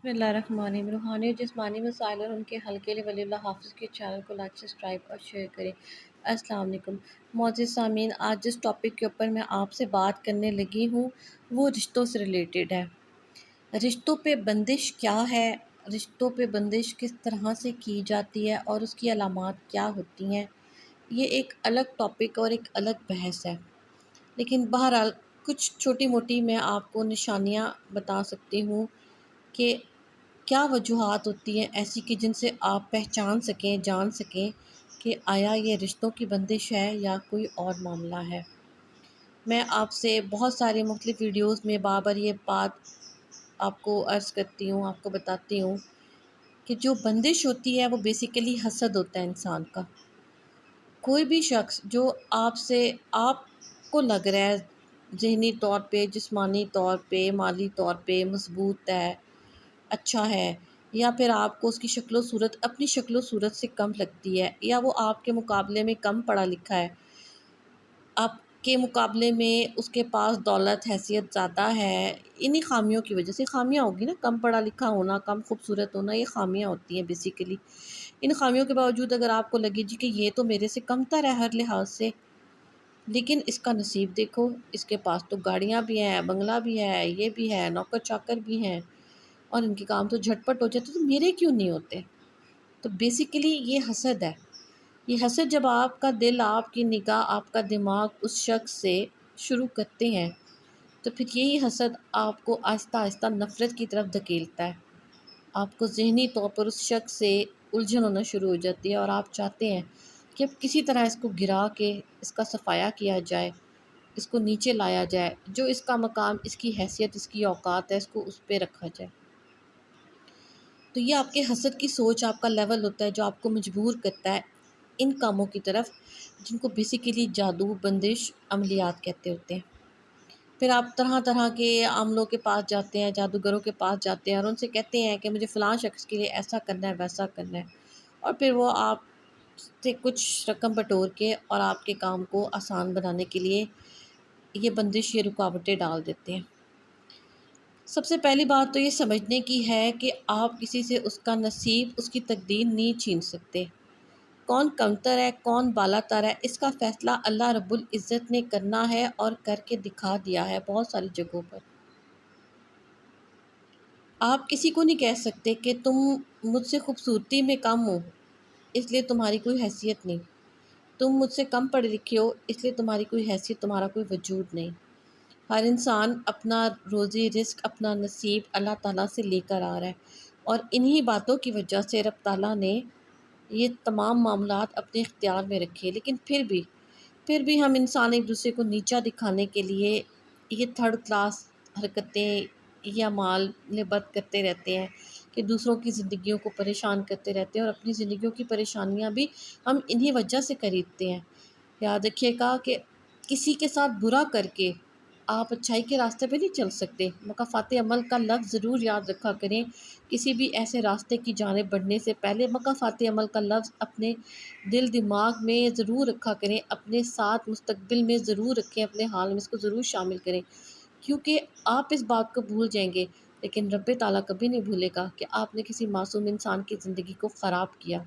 بسم اللہ الرحمن الرحیم۔ روحانی اور جسمانی مسائل اور ان کے حل کے لیے ولی اللہ حافظ کے چینل کو لائک سبسکرائب اور شیئر کریں۔ السلام علیکم معزز سامعین، آج جس ٹاپک کے اوپر میں آپ سے بات کرنے لگی ہوں وہ رشتوں سے ریلیٹڈ ہے۔ رشتوں پہ بندش کیا ہے، رشتوں پہ بندش کس طرح سے کی جاتی ہے اور اس کی علامات کیا ہوتی ہیں، یہ ایک الگ ٹاپک اور ایک الگ بحث ہے۔ لیکن بہرحال کچھ چھوٹی موٹی میں آپ کو نشانیاں بتا سکتی ہوں کہ کیا وجوہات ہوتی ہیں ایسی کہ جن سے آپ پہچان سکیں، جان سکیں کہ آیا یہ رشتوں کی بندش ہے یا کوئی اور معاملہ ہے۔ میں آپ سے بہت سارے مختلف ویڈیوز میں بار یہ بات آپ کو عرض کرتی ہوں، آپ کو بتاتی ہوں کہ جو بندش ہوتی ہے وہ بیسیکلی حسد ہوتا ہے انسان کا۔ کوئی بھی شخص جو آپ کو لگ رہا ہے ذہنی طور پہ، جسمانی طور پہ، مالی طور پہ مضبوط ہے، اچھا ہے، یا پھر آپ کو اس کی شکل و صورت اپنی شکل و صورت سے کم لگتی ہے، یا وہ آپ کے مقابلے میں کم پڑھا لکھا ہے، آپ کے مقابلے میں اس کے پاس دولت حیثیت زیادہ ہے، انہی خامیوں کی وجہ سے خامیاں ہوگی نا، کم پڑھا لکھا ہونا، کم خوبصورت ہونا، یہ خامیاں ہوتی ہیں بیسیکلی۔ ان خامیوں کے باوجود اگر آپ کو لگے جی کہ یہ تو میرے سے کم تر ہے ہر لحاظ سے، لیکن اس کا نصیب دیکھو، اس کے پاس تو گاڑیاں بھی ہیں، بنگلہ بھی ہے، یہ بھی ہے، نوکر چاکر بھی ہیں، اور ان کے کام تو جھٹ پٹ ہو جاتے، تو میرے کیوں نہیں ہوتے؟ تو بیسیکلی یہ حسد ہے۔ یہ حسد جب آپ کا دل، آپ کی نگاہ، آپ کا دماغ اس شخص سے شروع کرتے ہیں تو پھر یہی حسد آپ کو آہستہ آہستہ نفرت کی طرف دھکیلتا ہے۔ آپ کو ذہنی طور پر اس شخص سے الجھن ہونا شروع ہو جاتی ہے اور آپ چاہتے ہیں کہ اب کسی طرح اس کو گرا کے اس کا صفایا کیا جائے، اس کو نیچے لایا جائے، جو اس کا مقام، اس کی حیثیت، اس کی اوقات ہے، اس کو اس پہ رکھا جائے۔ تو یہ آپ کے حسد کی سوچ، آپ کا لیول ہوتا ہے جو آپ کو مجبور کرتا ہے ان کاموں کی طرف، جن کو بیسیکلی جادو، بندش، عملیات کہتے ہوتے ہیں۔ پھر آپ طرح طرح کے عاملوں کے پاس جاتے ہیں، جادوگروں کے پاس جاتے ہیں اور ان سے کہتے ہیں کہ مجھے فلاں شخص کے لیے ایسا کرنا ہے، ویسا کرنا ہے، اور پھر وہ آپ سے کچھ رقم بٹور کے اور آپ کے کام کو آسان بنانے کے لیے یہ بندش، یہ رکاوٹیں ڈال دیتے ہیں۔ سب سے پہلی بات تو یہ سمجھنے کی ہے کہ آپ کسی سے اس کا نصیب، اس کی تقدیر نہیں چھین سکتے۔ کون کمتر ہے، کون بالا تر ہے، اس کا فیصلہ اللہ رب العزت نے کرنا ہے اور کر کے دکھا دیا ہے بہت ساری جگہوں پر۔ آپ کسی کو نہیں کہہ سکتے کہ تم مجھ سے خوبصورتی میں کم ہو اس لیے تمہاری کوئی حیثیت نہیں، تم مجھ سے کم پڑھے لکھے ہو اس لیے تمہاری کوئی حیثیت، تمہارا کوئی وجود نہیں۔ ہر انسان اپنا روزی رزق، اپنا نصیب اللہ تعالیٰ سے لے کر آ رہا ہے، اور انہی باتوں کی وجہ سے رب تعالیٰ نے یہ تمام معاملات اپنے اختیار میں رکھے۔ لیکن پھر بھی ہم انسان ایک دوسرے کو نیچا دکھانے کے لیے یہ تھرڈ کلاس حرکتیں یا مال بد کرتے رہتے ہیں کہ دوسروں کی زندگیوں کو پریشان کرتے رہتے ہیں، اور اپنی زندگیوں کی پریشانیاں بھی ہم انہی وجہ سے خریدتے ہیں۔ یاد رکھیے گا کہ کسی کے ساتھ برا کر کے آپ اچھائی کے راستے پہ نہیں چل سکتے۔ مکافات عمل کا لفظ ضرور یاد رکھا کریں، کسی بھی ایسے راستے کی جانب بڑھنے سے پہلے مکافات عمل کا لفظ اپنے دل دماغ میں ضرور رکھا کریں، اپنے ساتھ مستقبل میں ضرور رکھیں، اپنے حال میں اس کو ضرور شامل کریں، کیونکہ آپ اس بات کو بھول جائیں گے لیکن رب تعالیٰ کبھی نہیں بھولے گا کہ آپ نے کسی معصوم انسان کی زندگی کو خراب کیا،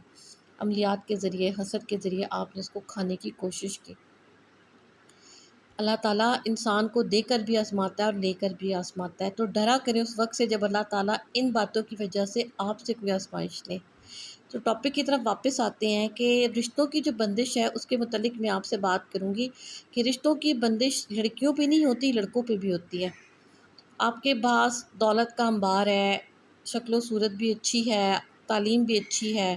عملیات کے ذریعے، حسد کے ذریعے آپ نے اس کو کھانے کی کوشش کی۔ اللہ تعالیٰ انسان کو دے کر بھی آزماتا ہے اور لے کر بھی آزماتا ہے، تو ڈرا کریں اس وقت سے جب اللہ تعالیٰ ان باتوں کی وجہ سے آپ سے کوئی آزمائش لے۔ تو ٹاپک کی طرف واپس آتے ہیں کہ رشتوں کی جو بندش ہے اس کے متعلق میں آپ سے بات کروں گی کہ رشتوں کی بندش لڑکیوں پہ نہیں ہوتی، لڑکوں پہ بھی ہوتی ہے۔ آپ کے پاس دولت کا انبار ہے، شکل و صورت بھی اچھی ہے، تعلیم بھی اچھی ہے،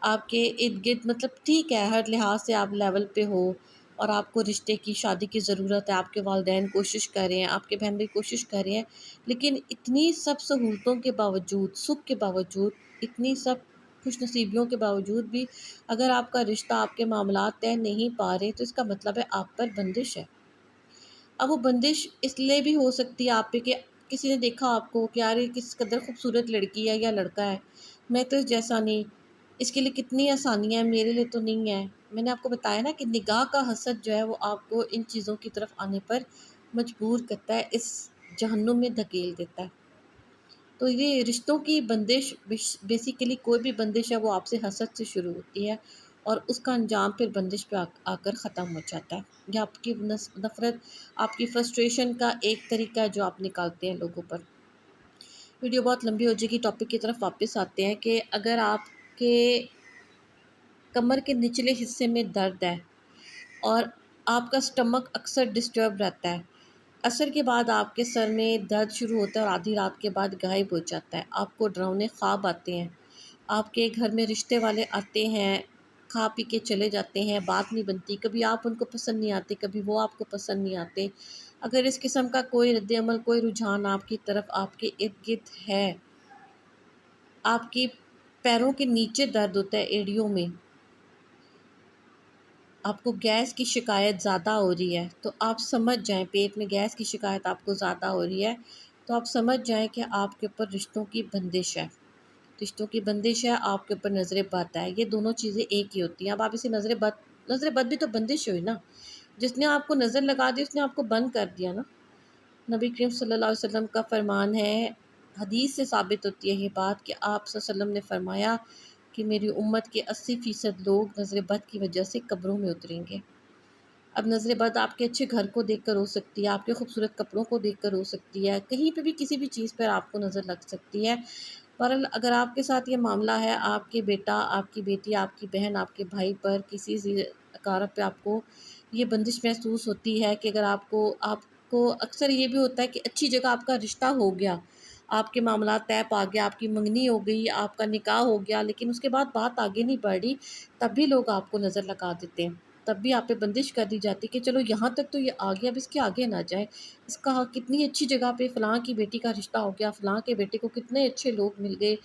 آپ کے ارد گرد مطلب ٹھیک ہے، ہر لحاظ سے آپ لیول پہ ہو، اور آپ کو رشتے کی، شادی کی ضرورت ہے، آپ کے والدین کوشش کر رہے ہیں، آپ کے بہن بھی کوشش کر رہے ہیں، لیکن اتنی سب سہولتوں کے باوجود، سکھ کے باوجود، اتنی سب خوش نصیبیوں کے باوجود بھی اگر آپ کا رشتہ، آپ کے معاملات طے نہیں پا رہے تو اس کا مطلب ہے آپ پر بندش ہے۔ اب وہ بندش اس لیے بھی ہو سکتی ہے آپ پہ کہ کسی نے دیکھا آپ کو کہ یار یہ کس قدر خوبصورت لڑکی ہے یا لڑکا ہے، میں تو اس جیسا نہیں، اس کے لیے کتنی آسانیاں ہیں، میرے لیے تو نہیں ہے۔ میں نے آپ کو بتایا نا کہ نگاہ کا حسد جو ہے وہ آپ کو ان چیزوں کی طرف آنے پر مجبور کرتا ہے، اس جہنم میں دھکیل دیتا ہے۔ تو یہ رشتوں کی بندش بیسیکلی کوئی بھی بندش ہے وہ آپ سے حسد سے شروع ہوتی ہے اور اس کا انجام پھر بندش پہ آ کر ختم ہو جاتا ہے۔ یہ آپ کی نفرت، آپ کی فرسٹریشن کا ایک طریقہ ہے جو آپ نکالتے ہیں لوگوں پر۔ ویڈیو بہت لمبی ہو جائے گی، ٹاپک کی طرف واپس آتے ہیں کہ اگر آپ کے کمر کے نچلے حصے میں درد ہے اور آپ کا سٹمک اکثر ڈسٹرب رہتا ہے، عصر کے بعد آپ کے سر میں درد شروع ہوتا ہے اور آدھی رات کے بعد غائب ہو جاتا ہے، آپ کو ڈراؤنے خواب آتے ہیں، آپ کے گھر میں رشتے والے آتے ہیں، کھا پی کے چلے جاتے ہیں، بات نہیں بنتی، کبھی آپ ان کو پسند نہیں آتے، کبھی وہ آپ کو پسند نہیں آتے، اگر اس قسم کا کوئی رد عمل، کوئی رجحان آپ کی طرف آپ کے ارد گرد ہے، آپ کی پیروں کے نیچے درد ہوتا ہے، ایڑیوں میں، آپ کو گیس کی شکایت زیادہ ہو رہی ہے، تو آپ سمجھ جائیں، پیٹ میں گیس کی شکایت آپ کو زیادہ ہو رہی ہے تو آپ سمجھ جائیں کہ آپ کے اوپر رشتوں کی بندش ہے، رشتوں کی بندش ہے، آپ کے اوپر نظر بد ہے، یہ دونوں چیزیں ایک ہی ہوتی ہیں۔ اب آپ اسے نظر بد بھی تو بندش ہوئی نا، جس نے آپ کو نظر لگا دی اس نے آپ کو بند کر دیا نا۔ نبی کریم صلی اللہ علیہ وسلم کا فرمان ہے، حدیث سے ثابت ہوتی ہے یہ بات، کہ آپ صلی اللہ علیہ وسلم نے فرمایا کہ میری امت کے 80% لوگ نظر بد کی وجہ سے قبروں میں اتریں گے۔ اب نظر بد آپ کے اچھے گھر کو دیکھ کر ہو سکتی ہے، آپ کے خوبصورت کپڑوں کو دیکھ کر ہو سکتی ہے، کہیں پہ بھی کسی بھی چیز پر آپ کو نظر لگ سکتی ہے۔ بہرحال اگر آپ کے ساتھ یہ معاملہ ہے، آپ کے بیٹا، آپ کی بیٹی، آپ کی بہن، آپ کے بھائی پر، کسی اقارب پہ آپ کو یہ بندش محسوس ہوتی ہے کہ اگر آپ کو اکثر یہ بھی ہوتا ہے کہ اچھی جگہ آپ کا رشتہ ہو گیا، آپ کے معاملات طے پا گیا، آپ کی منگنی ہو گئی، آپ کا نکاح ہو گیا، لیکن اس کے بعد بات آگے نہیں بڑھ رہی، تب بھی لوگ آپ کو نظر لگا دیتے ہیں، تب بھی آپ پہ بندش کر دی جاتی کہ چلو یہاں تک تو یہ آ گیا، اب اس کے آگے نہ جائے، اس کا کتنی اچھی جگہ پہ فلاں کی بیٹی کا رشتہ ہو گیا، فلاں کے بیٹے کو کتنے اچھے لوگ مل گئے،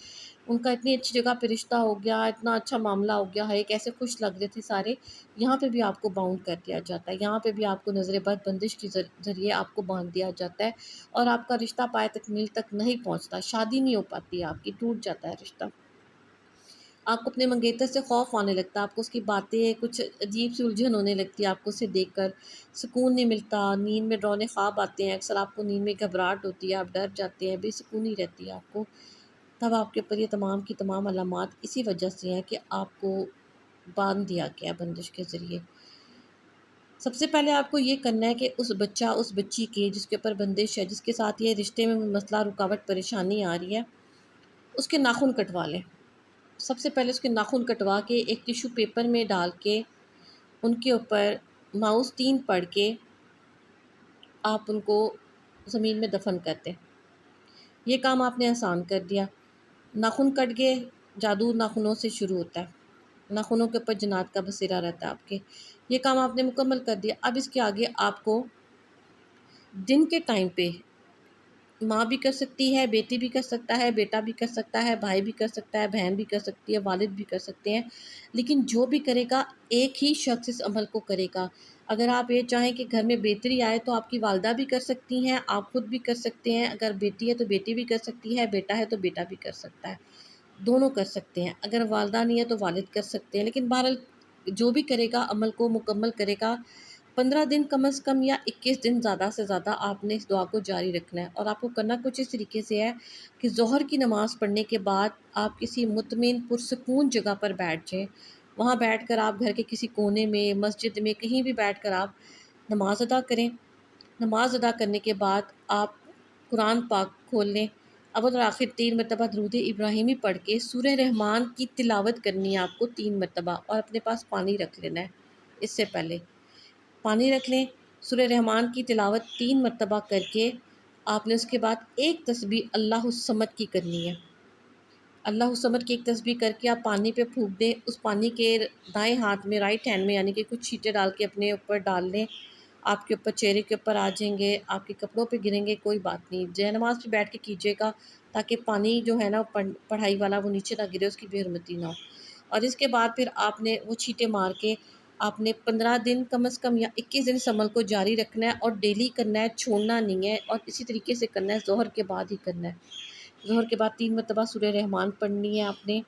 ان کا اتنی اچھی جگہ پہ رشتہ ہو گیا، اتنا اچھا معاملہ ہو گیا ہے، کیسے خوش لگ رہے تھے سارے، یہاں پہ بھی آپ کو باؤنڈ کر دیا جاتا ہے، یہاں پہ بھی آپ کو نظر بد بندش کے ذریعے آپ کو باندھ دیا جاتا ہے اور آپ کا رشتہ پائے تکمیل تک نہیں پہنچتا، شادی نہیں ہو پاتی، آپ کی ٹوٹ جاتا ہے رشتہ۔ آپ کو اپنے منگیتر سے خوف آنے لگتا ہے، آپ کو اس کی باتیں کچھ عجیب سی الجھن ہونے لگتی ہے، آپ کو اسے دیکھ کر سکون نہیں ملتا، نیند میں ڈراؤنے خواب آتے ہیں، اکثر آپ کو نیند میں گھبراہٹ ہوتی ہے، آپ ڈر جاتے ہیں، بے سکونی رہتی ہے آپ کو، تب آپ کے اوپر یہ تمام کی تمام علامات اسی وجہ سے ہیں کہ آپ کو باندھ دیا گیا بندش کے ذریعے۔ سب سے پہلے آپ کو یہ کرنا ہے کہ اس بچہ، اس بچی کے جس کے اوپر بندش ہے، جس کے ساتھ یہ رشتے میں مسئلہ، رکاوٹ، پریشانی آ رہی ہے، اس کے ناخن کٹوا لیں۔ سب سے پہلے اس کے ناخن کٹوا کے ایک ٹیشو پیپر میں ڈال کے ان کے اوپر ماؤس 3 پڑھ کے آپ ان کو زمین میں دفن کر دیں۔ یہ کام آپ نے آسان کر دیا۔ ناخن کٹ گئے، جادو ناخنوں سے شروع ہوتا ہے، ناخنوں کے اوپر جنات کا بسیرا رہتا ہے آپ کے، یہ کام آپ نے مکمل کر دیا۔ اب اس کے آگے آپ کو دن کے ٹائم پہ ماں بھی کر سکتی ہے، بیٹی بھی کر سکتا ہے، بیٹا بھی کر سکتا ہے، بھائی بھی کر سکتا ہے، بہن بھی کر سکتی ہے، والد بھی کر سکتے ہیں، لیکن جو بھی کرے گا ایک ہی شخص اس عمل کو کرے گا۔ اگر آپ یہ چاہیں کہ گھر میں بہتری آئے تو آپ کی والدہ بھی کر سکتی ہیں، آپ خود بھی کر سکتے ہیں، اگر بیٹی ہے تو بیٹی بھی کر سکتی ہے، بیٹا ہے تو بیٹا بھی کر سکتا ہے، دونوں کر سکتے ہیں، اگر والدہ نہیں ہے تو والد کر سکتے ہیں، لیکن بہرحال جو بھی کرے گا عمل کو مکمل کرے گا، 15 دن کم از کم یا 21 دن زیادہ سے زیادہ آپ نے اس دعا کو جاری رکھنا ہے، اور آپ کو کرنا کچھ اس طریقے سے ہے کہ ظہر کی نماز پڑھنے کے بعد آپ کسی مطمئن پرسکون جگہ پر بیٹھ جائیں، وہاں بیٹھ کر آپ گھر کے کسی کونے میں، مسجد میں، کہیں بھی بیٹھ کر آپ نماز ادا کریں۔ نماز ادا کرنے کے بعد آپ قرآن پاک کھول لیں، اول اور آخر 3 مرتبہ درود ابراہیمی پڑھ کے سورہ رحمان کی تلاوت کرنی ہے آپ کو 3 مرتبہ، اور اپنے پاس پانی رکھ لینا ہے، اس سے پہلے پانی رکھ لیں، سورہ رحمان کی تلاوت 3 مرتبہ کر کے آپ نے اس کے بعد ایک تسبیح اللہ الصمد کی کرنی ہے، اللہ الصمد کی ایک تسبیح کر کے آپ پانی پہ پھونک دیں، اس پانی کے دائیں ہاتھ میں، رائٹ ہینڈ میں، یعنی کہ کچھ چھینٹے ڈال کے اپنے اوپر ڈال لیں، آپ کے اوپر چہرے کے اوپر آ جائیں گے، آپ کے کپڑوں پہ گریں گے، کوئی بات نہیں، جے نماز پہ بیٹھ کے کیجیے گا تاکہ پانی جو ہے نا پڑھائی والا وہ نیچے نہ گرے، اس کی بے حرمتی نہ ہو، اور اس کے بعد پھر آپ نے وہ چھینٹے مار کے آپ نے 15 دن کم از کم یا 21 دن اس عمل کو جاری رکھنا ہے، اور ڈیلی کرنا ہے، چھوڑنا نہیں ہے، اور اسی طریقے سے کرنا ہے، ظہر کے بعد ہی کرنا ہے، ظہر کے بعد 3 مرتبہ سورہ رحمان پڑھنی ہے آپ نے،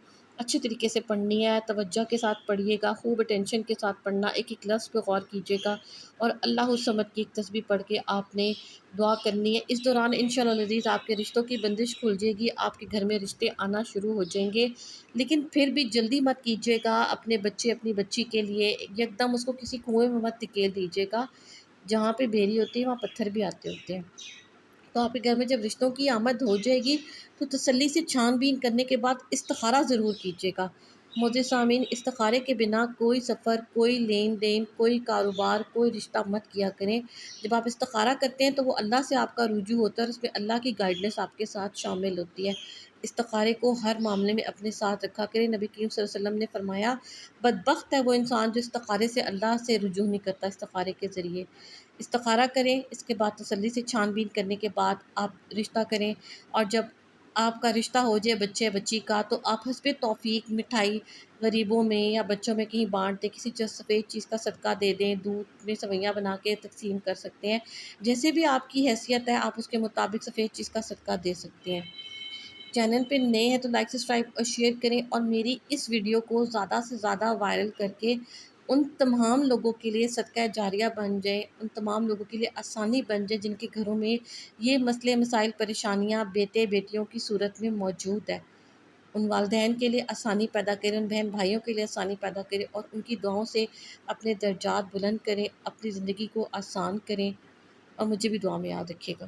اچھے طریقے سے پڑھنی ہے، توجہ کے ساتھ پڑھیے گا، خوب اٹینشن کے ساتھ پڑھنا، ایک ایک لفظ پہ غور کیجیے گا، اور اللہ الصمد کی ایک تسبیح پڑھ کے آپ نے دعا کرنی ہے۔ اس دوران انشاءاللہ العزیز آپ کے رشتوں کی بندش کھل جائے گی، آپ کے گھر میں رشتے آنا شروع ہو جائیں گے۔ لیکن پھر بھی جلدی مت کیجیے گا، اپنے بچے اپنی بچی کے لیے یکدم اس کو کسی کنویں میں مت دھکیل دیجیے گا، جہاں پہ بیری ہوتی ہے وہاں پتھر بھی آتے ہوتے ہیں۔ تو آپ کے گھر میں جب رشتوں کی آمد ہو جائے گی تو تسلی سے چھان بین کرنے کے بعد استخارہ ضرور کیجیے گا۔ معزز سامعین، استخارے کے بنا کوئی سفر، کوئی لین دین، کوئی کاروبار، کوئی رشتہ مت کیا کریں۔ جب آپ استخارہ کرتے ہیں تو وہ اللہ سے آپ کا رجوع ہوتا ہے، اور اس میں اللہ کی گائیڈنس آپ کے ساتھ شامل ہوتی ہے۔ استخارے کو ہر معاملے میں اپنے ساتھ رکھا کریں۔ نبی کریم صلی اللہ علیہ وسلم نے فرمایا، بدبخت ہے وہ انسان جو استخارے سے اللہ سے رجوع نہیں کرتا، استخارے کے ذریعے۔ استخارہ کریں، اس کے بعد تسلی سے چھان بین کرنے کے بعد آپ رشتہ کریں، اور جب آپ کا رشتہ ہو جائے بچے بچی کا تو آپ حسب توفیق مٹھائی غریبوں میں یا بچوں میں کہیں بانٹ دیں، کسی سفید چیز کا صدقہ دے دیں، دودھ میں سویاں بنا کے تقسیم کر سکتے ہیں۔ جیسے بھی آپ کی حیثیت ہے آپ اس کے مطابق سفید چیز کا صدقہ دے سکتے ہیں۔ چینل پہ نئے ہیں تو لائک سبسکرائب اور شیئر کریں، اور میری اس ویڈیو کو زیادہ سے زیادہ وائرل کر کے ان تمام لوگوں کے لیے صدقہ جاریہ بن جائے، ان تمام لوگوں کے لیے آسانی بن جائے جن کے گھروں میں یہ مسئلے مسائل پریشانیاں بیٹے بیٹیوں کی صورت میں موجود ہے۔ ان والدین کے لیے آسانی پیدا کریں، ان بہن بھائیوں کے لیے آسانی پیدا کریں، اور ان کی دعاؤں سے اپنے درجات بلند کریں، اپنی زندگی کو آسان کریں، اور مجھے بھی دعا میں یاد رکھیے گا۔